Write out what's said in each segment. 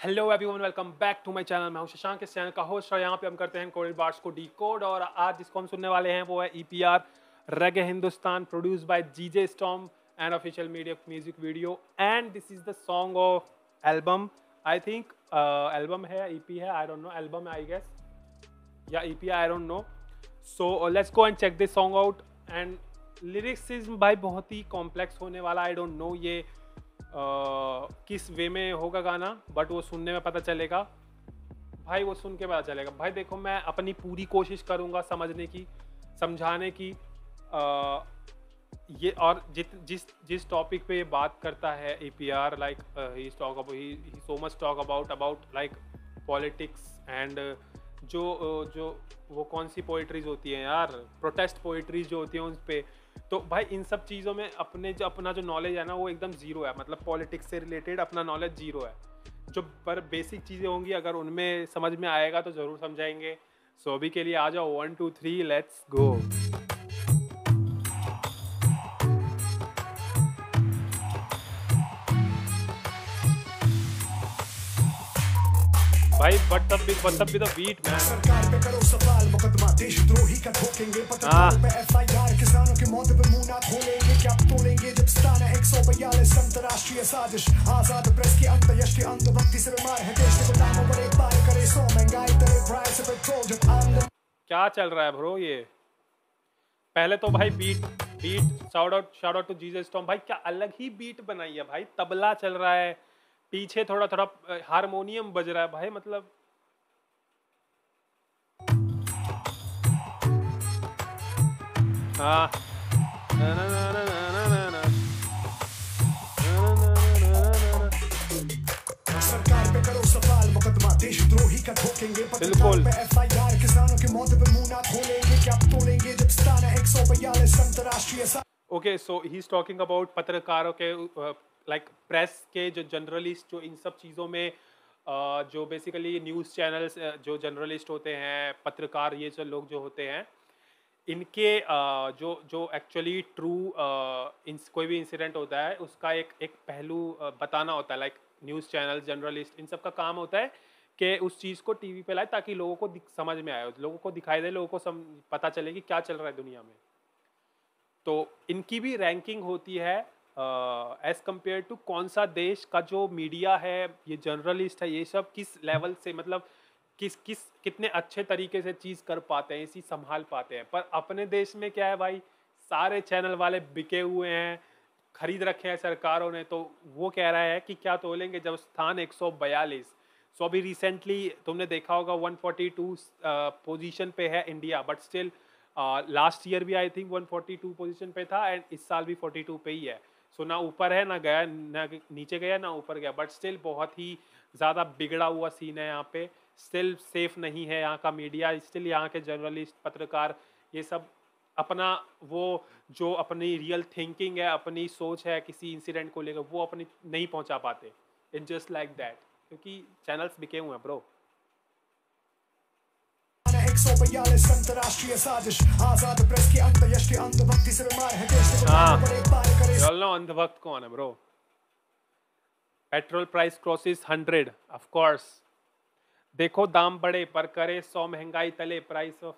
Hello everyone, welcome back to my channel. मैं हूं शशांक, इस चैनल का होस्ट और यहाँ पे हम करते हैं कोडेड बार्स को डीकोड। और आज जिसको हम सुनने वाले हैं वो है EPR reggae Hindustan, produce by GJ Storm and official media music video. And this is the song of album, I think album है, ईपी है, आई डोंट नो, एल्बम है आई गेस, या EP, I don't know. So let's go and check this song out. And lyricism भाई बहुत ही complex होने वाला, आई don't no ये किस वे में होगा गाना, बट वो सुनने में पता चलेगा भाई, वो सुन के पता चलेगा भाई। देखो, मैं अपनी पूरी कोशिश करूँगा समझने की, समझाने की। ये और जिस जिस टॉपिक पे ये बात करता है APR, like he so much talk about like politics and जो वो कौन सी पोइट्रीज होती हैं यार, प्रोटेस्ट पोइट्रीज जो होती हैं उन पे। तो भाई इन सब चीज़ों में अपना जो नॉलेज है ना वो एकदम ज़ीरो है, मतलब पॉलिटिक्स से रिलेटेड अपना नॉलेज ज़ीरो है। जो पर बेसिक चीज़ें होंगी अगर उनमें समझ में आएगा तो ज़रूर समझाएंगे। सो अभी के लिए आ जाओ, 1 2 3 लेट्स गो। भाई बट अब द बीट मैन। सरकार पे करो सवाल, मुकदमा देशद्रोही का ठोकेंगे, पत्रकारों पे एफआईआर, किसानों की मौत पे मुंह ना खोलेंगे, क्या तोलेंगे जब स्थान है 142 अंतरराष्ट्रीय साजिश, आजाद प्रेस की अंतयश के अंधभक्ति से बीमार है देश के गुलामों पर एक बार करे सो महंगाई तेरे प्राइस पे पेट्रोल जब आमदनी। क्या चल रहा है ब्रो? ये पहले तो भाई beat shout out to Jesus Storm भाई, क्या अलग ही बीट बनाई है भाई। तबला चल रहा है पीछे, थोड़ा थोड़ा हारमोनियम बज रहा है भाई, मतलब हाँ। ना, ना, ना, ना, ना, ना, ना, सरकार पे करो सवाल, मुकदमा देशद्रोही का ठोकेंगे, पत्रकारों बिल्कुल। पे एफआईआर, किसानों की मौत पे मुंह ना खोलेंगे, क्या तोलेंगे जब स्थान है 142 अंतरराष्ट्रीय साजिश। Okay, so he is talking about पत्रकारों के, लाइक प्रेस के जो जर्नलिस्ट, जो इन सब चीज़ों में जो बेसिकली न्यूज़ चैनल्स, जो जर्नलिस्ट होते हैं, पत्रकार, ये जो लोग जो होते हैं, इनके जो जो एक्चुअली ट्रू कोई भी इंसिडेंट होता है उसका एक पहलू बताना होता है। लाइक न्यूज़ चैनल, जर्नलिस्ट, इन सब का काम होता है कि उस चीज़ को टीवी पे लाए ताकि लोगों को समझ में आए, लोगों को दिखाई दे, लोगों को पता चले कि क्या चल रहा है दुनिया में। तो इनकी भी रैंकिंग होती है एज कंपेयर टू कौन सा देश का जो मीडिया है, ये जर्नलिस्ट है, ये सब किस लेवल से, मतलब कितने अच्छे तरीके से चीज़ कर पाते हैं, इसी संभाल पाते हैं। पर अपने देश में क्या है भाई, सारे चैनल वाले बिके हुए हैं, खरीद रखे हैं सरकारों ने। तो वो कह रहा है कि क्या तोलेंगे जब स्थान 142। सो अभी रिसेंटली तुमने देखा होगा 142 पोजीशन पे है India, but still last year भी आई थिंक 142 पोजीशन पे था, एंड इस साल भी 42 पे ही है। सो ना ऊपर है ना गया, ना नीचे गया ना ऊपर गया, बट स्टिल बहुत ही ज़्यादा बिगड़ा हुआ सीन है यहाँ पे। स्टिल सेफ नहीं है यहाँ का मीडिया, स्टिल यहाँ के जर्नलिस्ट, पत्रकार, ये सब अपना वो जो अपनी रियल थिंकिंग है, अपनी सोच है किसी इंसिडेंट को लेकर, वो अपनी नहीं पहुँचा पाते। इट जस्ट लाइक दैट, क्योंकि चैनल्स बिके हुए हैं ब्रो। 142 अंतरराष्ट्रीय साजिश, आजाद प्रेस की अंतयश के अंधभक्ति से बीमार है देश के गुलामों पर एक बार करे सो। नो अंधभक्त कौन है bro? Petrol price crosses 100, of course. देखो दाम बढ़े पर करे 100, महंगाई तले, प्राइस ऑफ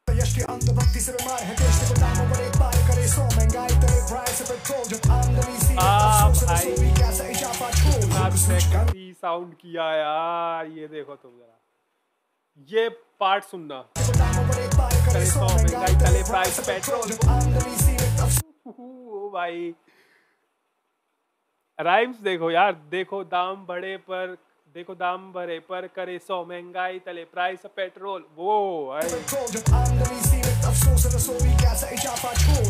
यश के अंधभक्ति से बीमार है देश के गुलामों पर एक बार करे सो महंगाई तेरे प्राइस पे पेट्रोल जब आमदनी सी अफसोस से रसोई कैसा इजाफा छोड़ साउंड किया यार। ये देखो तुम जरा, ये पार्ट सुनना, गुलामों पर एक बार करे सो महंगाई तले प्राइस पे पेट्रोल जब आमदनी सी ओ भाई, राइम्स देखो यार। देखो दाम बढ़े पर, देखो दाम बढ़े पर करे 100, महंगाई तले, प्राइस ऑफ पेट्रोल। वो भाई पेट्रोल जब आमदनी सी अफसोस से रसोई कैसा इजाफा छोड़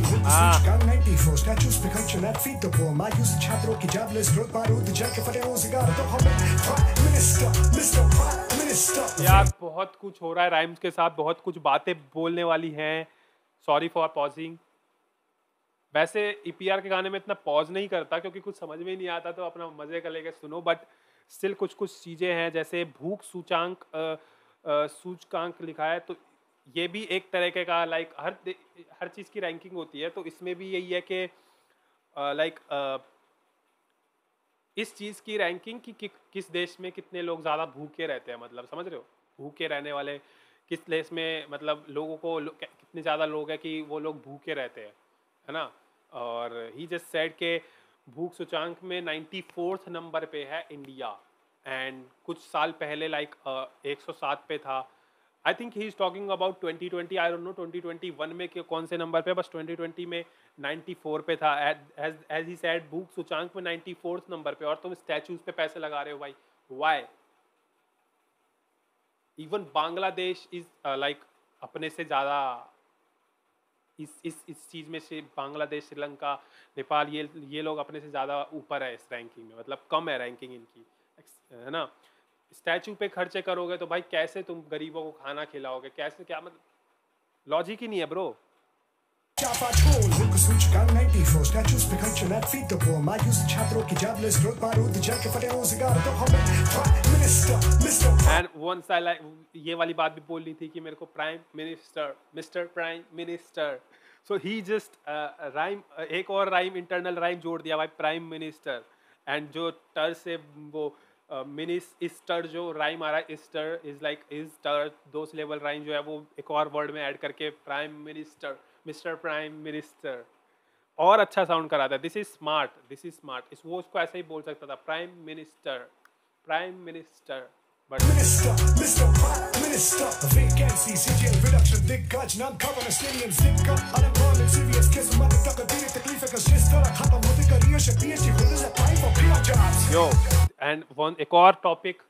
gang 94 statues पे खर्च net feed the poor मायूस छात्रों की jobless growth बारूद जल के फटे रोजगार तो हमें prime minister Mr. Prime Minister। यार बहुत कुछ हो रहा है राइम्स के साथ, बहुत कुछ बातें बोलने वाली हैं। Sorry for pausing. वैसे ईपीआर के गाने में इतना पॉज नहीं करता क्योंकि कुछ समझ में ही नहीं आता, तो अपना मजे का लेके सुनो। बट स्टिल कुछ कुछ चीज़ें हैं, जैसे भूख सूचांक, सूचकांक लिखा है, तो ये भी एक तरीके का, लाइक हर चीज़ की रैंकिंग होती है, तो इसमें भी यही है कि लाइक इस चीज़ की रैंकिंग कि किस देश में कितने लोग ज़्यादा भूखे रहते हैं, मतलब समझ रहे हो? भूखे रहने वाले किस देश में, मतलब लोगों को कितने ज़्यादा लोग हैं कि वो लोग भूखे रहते हैं, है ना? और ही जस्ट सेड के भूख सूचांक में 94th नंबर पे है इंडिया, एंड कुछ साल पहले लाइक 107 पे था। आई think he is talking about 2020, I don't no 2021 में कौन से नंबर पे, बस 2020 में 94 पे था। एज ही सैड भूख सूचांक में 94th नंबर पे, और तुम स्टैचूज पे पैसे लगा रहे हो भाई, why? Even Bangladesh is like अपने से ज़्यादा इस चीज़ में से, बांग्लादेश, श्रीलंका, नेपाल, ये लोग अपने से ज़्यादा ऊपर है इस रैंकिंग में, मतलब कम है रैंकिंग इनकी, है ना? स्टैचू पे खर्चे करोगे तो भाई कैसे तुम गरीबों को खाना खिलाओगे, कैसे, क्या मतलब, लॉजिक ही नहीं है ब्रो। सूचकांक 94 स्टैचूज पे खर्च ना फीड द पोर मायूस छात्रों की जॉबलेस ग्रोथ बारूद जल के फटे रोजगार तो हमें prime minister and once I like, ये वाली बात भी बोलनी थी कि मेरे को prime minister, mister prime minister, so he just rhyme, एक और राइम, इंटरनल राइम जोड़ दिया भाई, प्राइम मिनिस्टर। एंड जो टर से वो मिनिस्टर जो राइम आ रहा है, इस्टर इज लाइक इज टर, दो लेवल राइम जो है वो एक और वर्ड में ऐड करके prime minister, mister prime minister, और अच्छा साउंड कराता है। This is smart, this is smart, वो उसको ऐसे ही बोल सकता था, prime minister, prime minister, but mister prime minister vacancy CGL reduction दिग्गज नाम गवर्नर स्टेडियम जिक्का अनएम्प्लॉयमेंट सीरियस केस मत तक दी तकलीफ का जिस तरह खत्म होती करियर से PhD holders apply for clear jobs yo. And one एक और टॉपिक,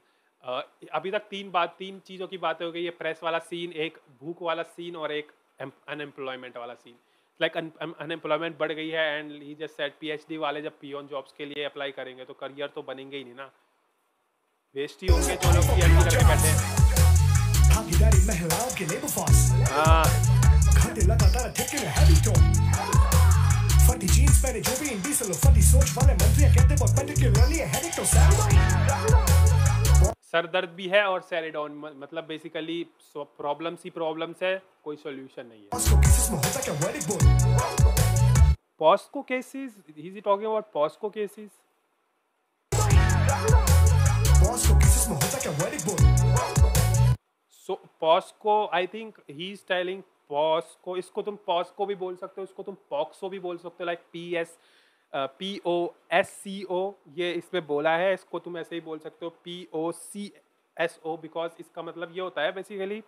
अभी तक तीन चीज़ों की बातें हो गई है, प्रेस वाला सीन, एक भूख वाला सीन, और एक अनएम्प्लॉयमेंट वाला सीन। लाइक अनएम्प्लॉयमेंट बढ़ गई है, and he just said PhD वाले जब पियोन जॉब्स के लिए अप्लाई करेंगे तो करियर तो बनेंगे ही नहीं ना, वेस्ट ही होंगे जो लोग पीएचडी करके बैठे हैं। भागीदारी महिलाओं के लेबर फोर्स हाँ, घाटे लगातार ठेके में हैवी टोन फटी जीन्स पहने जो भी इंडीसल फटी सोच वाले मंत्री कहते बहुत पर्टिकुलरली हेडेक तो सर दर्द भी है और सैरिडॉन, मतलब बेसिकली प्रॉब्लम्स ही प्रॉब्लम्स है, कोई सॉल्यूशन नहीं है। पॉस्को केसेस में होता क्या वर्डिक बोल POCSO cases, he is talking about POCSO cases. POCSO cases में होता क्या वर्डिक बोल so POCSO, I think he is telling POCSO, इसको तुम पॉस्को भी बोल सकते हो, इसको तुम पॉक्सो भी बोल सकते हो, लाइक POSCO, ये इसमें बोला है, इसको तुम ऐसे ही बोल सकते हो POCSO, बिकॉज इसका मतलब ये होता है बेसिकली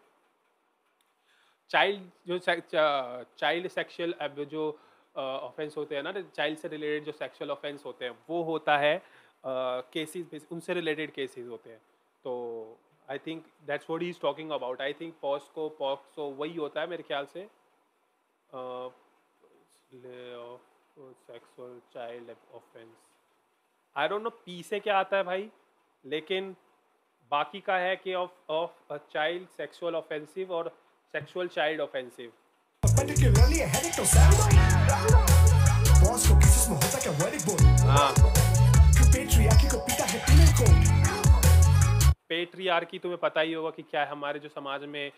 चाइल्ड सेक्सुअल जो ऑफेंस होते हैं ना, चाइल्ड से रिलेटेड जो सेक्सुअल ऑफेंस होते हैं वो होता है, केसेस उनसे रिलेटेड केसेस होते हैं। तो I think that's what he is talking about. I think POCSO वही होता है मेरे ख्याल से, sexual child offence. I don't no P से क्या आता है भाई, लेकिन बाकी का है कि of a child sexual offensive और sexual child offensive. Particularly headache तो पॉस्को केसेस में होता क्या वर्डिक बोल हाँ, पेट्रियार्की को पीता है पीनल कोड पेट्रियार्की तुम्हें पता ही होगा कि क्या है हमारे जो समाज में,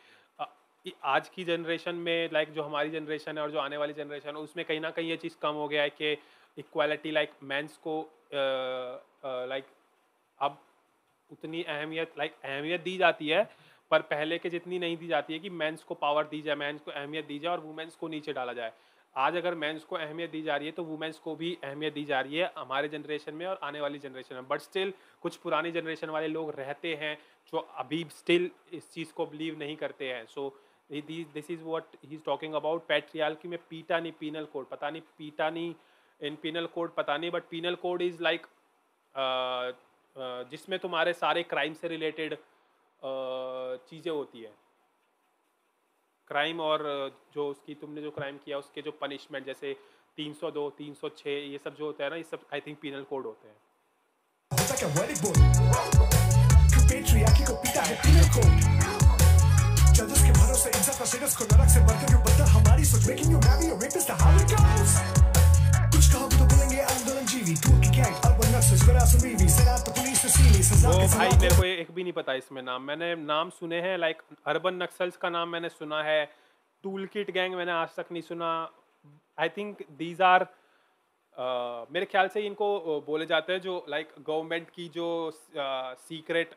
आज की जनरेशन में, लाइक जो हमारी जनरेशन है और जो आने वाली जनरेशन है, उसमें कहीं ना कहीं ये चीज़ कम हो गया है कि इक्वालिटी, लाइक मेंस को लाइक अब उतनी अहमियत दी जाती है, पर पहले के जितनी नहीं दी जाती है कि मेंस को पावर दी जाए, मेंस को अहमियत दी जाए और वुमेंस को नीचे डाला जाए। आज अगर मेंस को अहमियत दी जा रही है तो वुमेंस को भी अहमियत दी जा रही है हमारे जनरेशन में और आने वाली जनरेशन में, बट स्टिल कुछ पुरानी जनरेशन वाले लोग रहते हैं जो अभी स्टिल इस चीज़ को बिलीव नहीं करते हैं। So this is what he is talking about. Patriarchy में पीटा नहीं, पीनल कोड पता नहीं, पीटा नहीं इन पीनल कोड पता नहीं, but penal code is like जिसमें तुम्हारे सारे क्राइम से रिलेटेड चीज़ें होती है, क्राइम और जो उसकी तुमने जो क्राइम किया उसके जो पनिशमेंट, जैसे 302, 306, ये सब जो होता है ना, ये सब आई थिंक पीनल कोड होते हैं। होता क्या वर्डिक बोल पेट्रियार्की को पीता है पीनल कोड जजेस के भरोसे इज्जत का स्टेटस को नरक से बढ़कर क्यों बदतर हमारी सोच मेकिंग यू मैरी और रेपिस्ट हाउ इट गोस कुछ कहो तो बोलेंगे आंदोलन जीवी टूर की गैंग अर्बन नक्सल्स गरासुरीवी सेना तो पुलिस से सीनी सजा के भाई मेरे को एक भी नहीं पता इसमें नाम, मैंने नाम सुने हैं, लाइक अर्बन नक्सल्स का नाम मैंने सुना है, टूल किट गैंग मैंने आज तक नहीं सुना। आई थिंक दीज आर मेरे ख्याल से इनको बोले जाते हैं जो लाइक गवर्नमेंट की जो सीक्रेट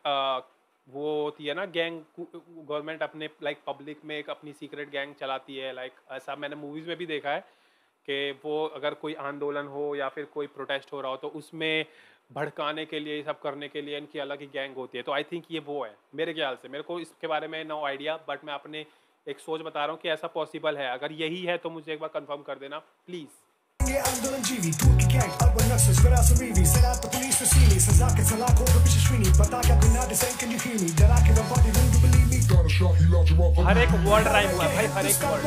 वो होती है ना गैंग। गवर्नमेंट अपने लाइक पब्लिक में एक अपनी सीक्रेट गैंग चलाती है, लाइक ऐसा मैंने मूवीज़ में भी देखा है कि वो अगर कोई आंदोलन हो या फिर कोई प्रोटेस्ट हो रहा हो तो उसमें भड़काने के लिए, ये सब करने के लिए इनकी अलग ही गैंग होती है। तो आई थिंक ये वो है मेरे ख्याल से। मेरे को इसके बारे में नो आइडिया, बट मैं अपने एक सोच बता रहा हूँ कि ऐसा पॉसिबल है। अगर यही है तो मुझे एक बार कंफर्म कर देना प्लीज़। ये आंदोलन जीवी दूर की गैंग अर्बन नक्सल्स मेरा सरीवी set out the police to see me सजा के सलाख हो कभी श्रीनी पता क्या कोई ना decide can you hear me डरा के nobody will believe me got a shot he loves you up हर एक वर्ड राइम हुआ भाई, हर एक word.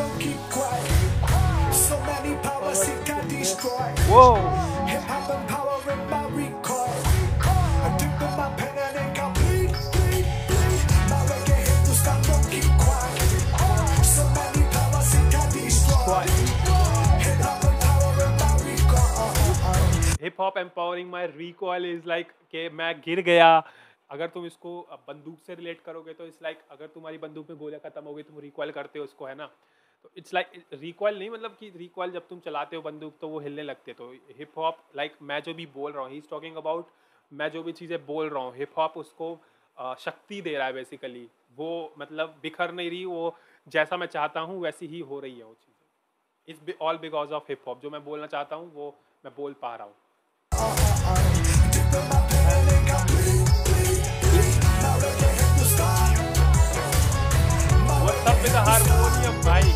so many powers it can destroy वो hip hop and power in my recoil I took my pen and it got bleed my reggae Hindustan don't keep quiet so many powers it can destroy hip hop and power in my recoil hip hop empowering my recoil is like कि मैं गिर गया। अगर तुम इसको बंदूक से relate करोगे तो इट्स लाइक अगर तुम्हारी बंदूक में गोलियां खत्म हो गई, तुम रिकॉयल करते हो उसको, है ना। तो इट्स लाइक रिकॉयल नहीं, मतलब कि रिकॉयल जब तुम चलाते हो बंदूक तो वो हिलने लगते हैं। तो हिप हॉप लाइक मैं जो भी बोल रहा हूँ, ही इज टॉकिंग अबाउट, मैं जो भी चीज़ें बोल रहा हूँ, हिप हॉप उसको शक्ति दे रहा है बेसिकली। वो मतलब बिखर नहीं रही, वो जैसा मैं चाहता हूँ वैसी ही हो रही है वो चीज़ें। It's all because of hip hop. जो मैं बोलना चाहता हूँ वो मैं बोल पा रहा हूँ। What's up with the harmonium, भाई?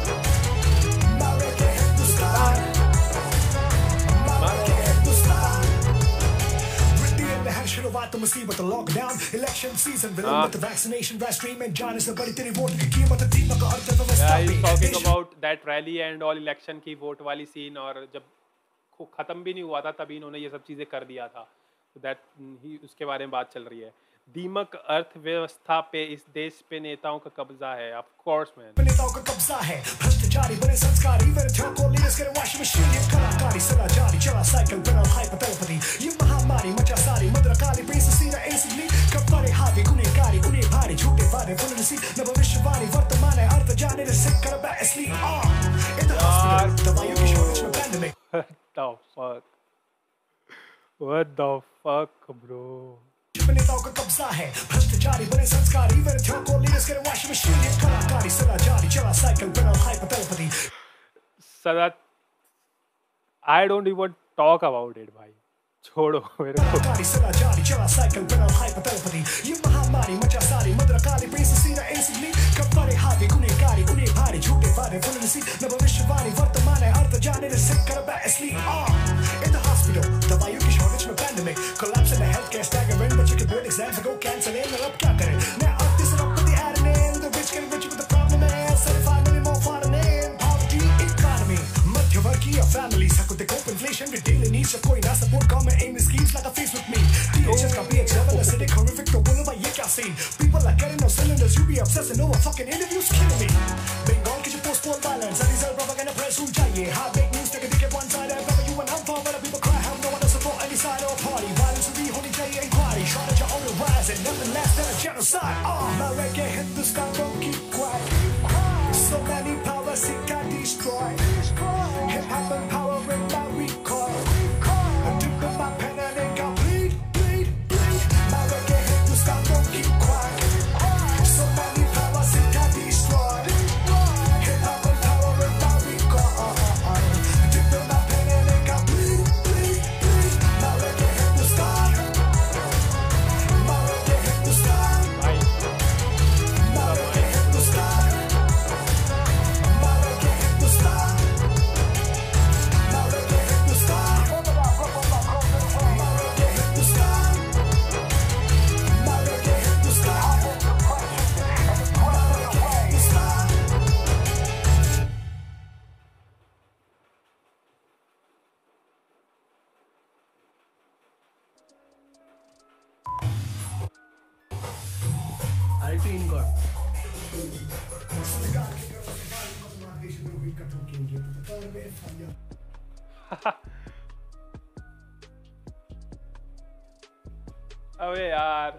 शुरुआत तो मुसीबत लॉकडाउन इलेक्शन सीजन विलंबित वैक्सीनेशन रेस्ट्रीम में जाने से बड़ी तेरी वोट की कीमत दीमक अर्थव्यवस्था पे talking about that rally and all election की वोट वाली सीन, और जब खत्म भी नहीं हुआ था तभी इन्होंने ये सब चीजें कर दिया था। दैट ही उसके बारे में बात चल रही है। दीमक अर्थव्यवस्था पे इस देश पे नेताओं का कब्जा है। ऑफ कोर्स मैन, नेताओं का कब्जा है, भ्रष्टाचारी बने संस्कारी विरोधियों को लीडर्स करे वॉशिंग मशीन ये कलाकारी सदा जारी चला साइकिल बिना हाइपोथैलेपति ये महामारी मचा सारी मदर काली प्रिंस सीना एसिडली कपड़े हावी गुनेगारी उन्हें भारी झूठे वादे फुलसी न भविष्यवाणी वर्तमान है अर्थ जाने रे सिक कर बा असली इन द हॉस्पिटल दवाइयों की शॉर्टेज में pandemic What the fuck bro। नेताओं का कब्जा है, भ्रष्टाचारी बने संस्कारी विरोधियों को लीडर्स करे वॉशिंग मशीन ये कलाकारी सदा जारी चला साइकिल बिना हाइपोथैलेपति सदा I don't even talk about it भाई, छोड़ो मेरे को। सदा जारी चला साइकिल बिना हाइपोथैलेपति ये महामारी मचा सारी मदर काली प्रिंस सीना एसिडली कपड़े हावी गुनेगारी उन्हें भारी झूठे वादे फुलसी न भविष्यवाणी वर्तमान है अर्थ जाने रे सिक कर बा असली इन द हॉस्पिटल दवाइयों की शॉर्टेज में pandemic collapse in the health care staggering बच्चों के बोर्ड एग्जाम्स गो कैंसिल इन अब क्या करें मैं अब this up with the admin the rich getting rich with the problem is 75 million more foreign in poverty economy मध्यवर्गीय families how could they cope inflation with daily needs of कोई ना support government aim schemes like a face with me DHS का PX level acidic horrific तो बोलो भाई ये क्या scene people are getting no cylinders you be obsessing over fucking interviews killing me Bengal की जो postpone violence and result propaganda press हो जाइए hard fake news take a dick at one side I remember you and I'm far better people cry have no one to support any side or party violence will be holding जाइए inquiry shortage your own rising nothing less than a genocide my reggae Hindustan don't keep quiet so many powers it can destroy hip hop and power in my recoil I took my pen and it got bleed my reggae Hindustan don't keep quiet so many powers it can destroy hip hop and power in my recoil I took my pen and it got bleed my reggae Hindustan my reggae Hindustan भाई my reggae Hindustan my reggae Hindustan my reggae Hindustan my reggae Hindustan my reggae Hindustan my reggae Hindustan Altin God. अबे यार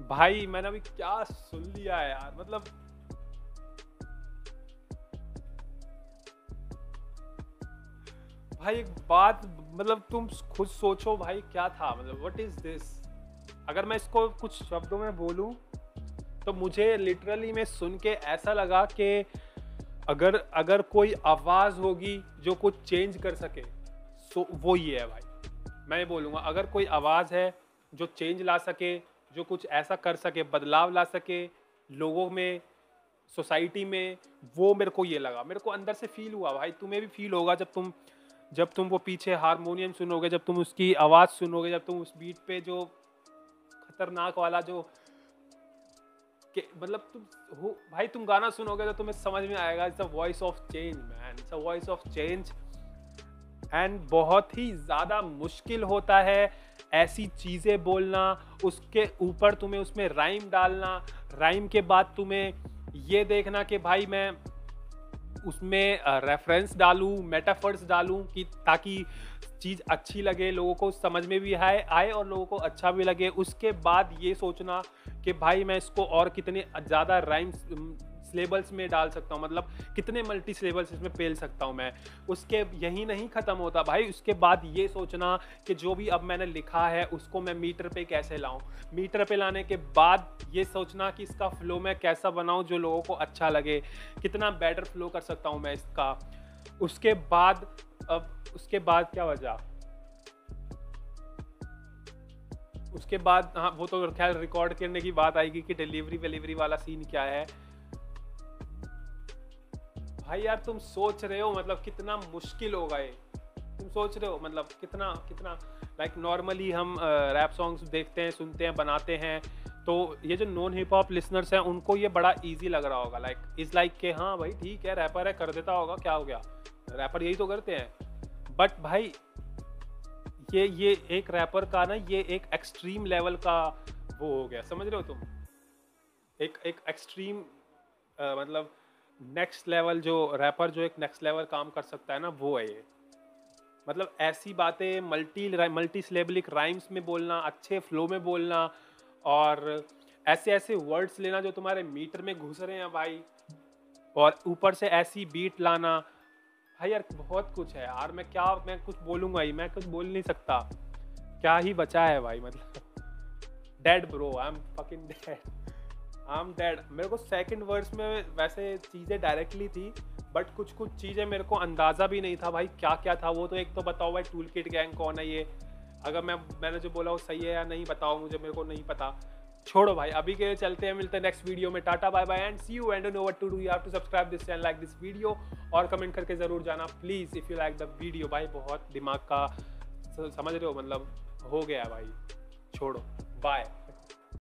भाई मैंने अभी क्या सुन लिया है यार, मतलब भाई एक बात, मतलब तुम खुद सोचो भाई, क्या था, मतलब व्हाट इज दिस। अगर मैं इसको कुछ शब्दों में बोलूं तो मुझे लिटरली में सुन के ऐसा लगा कि अगर अगर कोई आवाज़ होगी जो कुछ चेंज कर सके, सो वो ये है भाई। मैं ये बोलूँगा, अगर कोई आवाज़ है जो चेंज ला सके, जो कुछ ऐसा कर सके, बदलाव ला सके लोगों में, सोसाइटी में, वो मेरे को ये लगा, मेरे को अंदर से फील हुआ भाई। तुम्हें भी फील होगा जब तुम वो पीछे हारमोनियम सुनोगे, जब तुम उसकी आवाज़ सुनोगे, जब तुम उस बीट पे जो खतरनाक वाला जो कि मतलब तुम हो भाई, तुम गाना सुनोगे तो तुम्हें समझ में आएगा, it's a voice of change man, it's a voice of change. And बहुत ही ज़्यादा मुश्किल होता है ऐसी चीज़ें बोलना, उसके ऊपर तुम्हें उसमें राइम डालना, राइम के बाद तुम्हें ये देखना कि भाई मैं उसमें रेफरेंस डालूं, मेटाफर्स डालूं कि ताकि चीज़ अच्छी लगे, लोगों को समझ में भी आए और लोगों को अच्छा भी लगे। उसके बाद ये सोचना कि भाई मैं इसको और कितने ज़्यादा राइम्स सिलेबल्स में डाल सकता हूँ, मतलब कितने मल्टी सिलेबल्स इसमें पेल सकता हूँ मैं। उसके यही नहीं ख़त्म होता भाई, उसके बाद ये सोचना कि जो भी अब मैंने लिखा है उसको मैं मीटर पे कैसे लाऊं, मीटर पे लाने के बाद ये सोचना कि इसका फ्लो मैं कैसा बनाऊं जो लोगों को अच्छा लगे, कितना बेटर फ्लो कर सकता हूं मैं इसका। उसके बाद उसके बाद क्या वजह, उसके बाद हाँ वो तो खैर रिकॉर्ड करने की बात आएगी कि डिलीवरी वाला सीन क्या है। भाई यार तुम सोच रहे हो मतलब कितना मुश्किल होगा ये, तुम सोच रहे हो मतलब कितना कितना लाइक नॉर्मली हम रैप सॉन्ग्स देखते हैं, सुनते हैं, बनाते हैं, तो ये जो नॉन हिप हॉप लिसनर्स हैं उनको ये बड़ा इजी लग रहा होगा, लाइक कि हाँ भाई ठीक है रैपर है, कर देता होगा, क्या हो गया, रैपर यही तो करते हैं। बट भाई ये एक रैपर का ना, ये एक एक्सट्रीम लेवल का वो हो गया, समझ रहे हो तुम, एक एक्सट्रीम मतलब नेक्स्ट लेवल, जो रैपर जो एक नेक्स्ट लेवल काम कर सकता है ना, वो है ये। मतलब ऐसी बातें मल्टी सिलेबलिक राइम्स में बोलना, अच्छे फ्लो में बोलना, और ऐसे ऐसे वर्ड्स लेना जो तुम्हारे मीटर में घुस रहे हैं भाई, और ऊपर से ऐसी बीट लाना भाई। यार बहुत कुछ है यार, मैं कुछ बोलूँगा ही, मैं कुछ बोल नहीं सकता, क्या ही बचा है भाई, मतलब dead bro, I am fucking dead. मेरे को सेकंड वर्स में वैसे चीज़ें डायरेक्टली थी, बट कुछ चीज़ें मेरे को अंदाज़ा भी नहीं था भाई क्या क्या था वो। तो एक तो बताओ भाई टूल किट गैंग कौन है ये, अगर मैंने जो बोला वो सही है या नहीं बताओ मुझे, मेरे को नहीं पता। छोड़ो भाई, अभी के चलते हैं, मिलते हैं नेक्स्ट वीडियो में। Tata bye bye and see you, and know what to do, you have to subscribe this channel, like this video, और कमेंट करके ज़रूर जाना please if you like the video. भाई बहुत दिमाग का समझ रहे हो, मतलब हो गया भाई, छोड़ो, बाय।